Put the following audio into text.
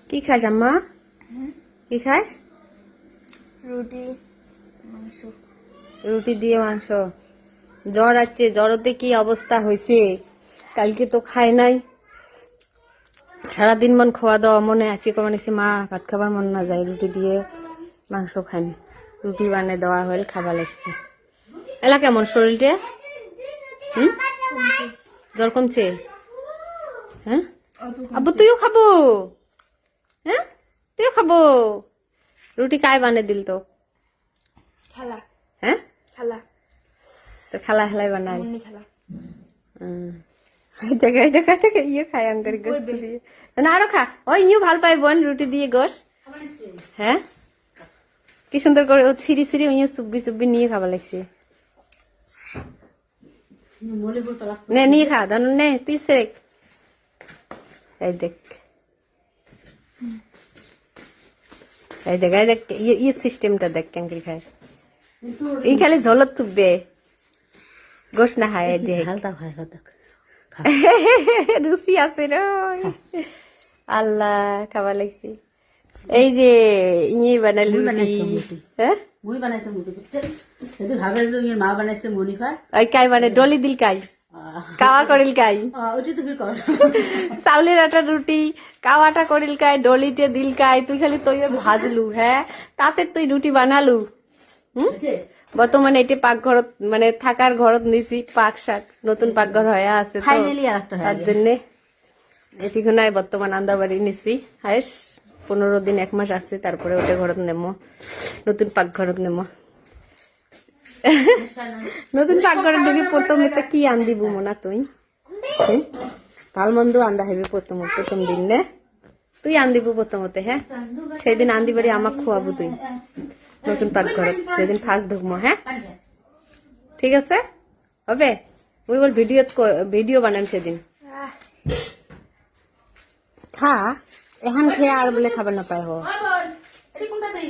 কি খাস আম্মা? কি খাস? রুটি মাংস। রুটি দিয়ে মাংস। জ্বর আছে, জ্বরতে কি অবস্থা হয়েছে, কালকে তো খায় নাই। সারাদিন মন খাওয়া দাওয়া মনে আছে, কমানেছি মা ভাত খাবার মন না যায়, রুটি দিয়ে মাংস খান। রুটি বানিয়ে দেওয়া হল, খাবার লাগছে। এলা কেমন শরীরটা? জ্বর কমছে? হ্যাঁ আব্বু তুইও খাবো? হ্যাঁ তুইও খাবো? রুটি কায় বানিয়ে দিল তো? খালা। হ্যাঁ খালা। তো খালা হেলাই বানাই। মুন্নি খালা। ইয়ে খায় আঙ্কারি গোস দিয়ে না, আরো খা। ওই ইউ ভাল পাই বোন রুটি দিয়ে গোস। হ্যাঁ কি সুন্দর করে ও সিঁড়ি সিঁড়ি ইয়ে চুব্বি চুব্বি নিয়ে খাবার লাগছে। নে নিয়ে খা ধন, নে তুই সেক। এই দেখ, এই দেখ, এই দেখ, ইয়ে সিস্টেমটা দেখ কেমন খায়। এই খালি ঝলত চুববে, গোস না খায়। দেখ হালকা খায় কত রুচি আছে রে। আল্লাহ খাবার লাগছে। এই যে ইয়ে বানালি রুটি। হ্যাঁ মুই বানাইছে মুই বুঝছেন, এই যে ভাবে যে মা বানাইছে মনিফার ওই কাই মানে ডলি দিল কাই, কাওয়া করিল কাই। ওইটা তো ফির কর চাউলের আটা রুটি কাওয়াটা করিল কাই, ডলিতে দিল কাই। তুই খালি তুই ভাজলু, হ্যাঁ তাতে তুই রুটি বানালু। বর্তমানে এটি পাকঘরত মানে থাকার ঘরত নিছি, পাক শাক নতুন পাকঘর হয়ে আছে তো, ফাইনালি আর একটা তার জন্য এটি নাই বর্তমান আন্দাবাড়ি নিছি। হাইস 15 দিন 1 মাস আছে, তারপরে ওটা ঘরত নেমো, নতুন পাকঘরত নেমো। নতুন পাকঘরে ঢুকি প্রথমে তো কি আন্দিব মনা তুই? ভাল মন্দ আন্দা হইবে প্রথম দিন নে, তুই আন্দিবু প্রথমতে। হ্যাঁ সেদিন আন্দি বাড়ি আমাক খোয়াবো তুই নতুন পাকঘরত, যেদিন ফার্স্ট ঢুকমো। হ্যাঁ ঠিক আছে হবে। মুই বল ভিডিও বানাম সেদিন। খা এখন খেয়ে আর বলে খাবার না পাই। এটি কোনটা দেই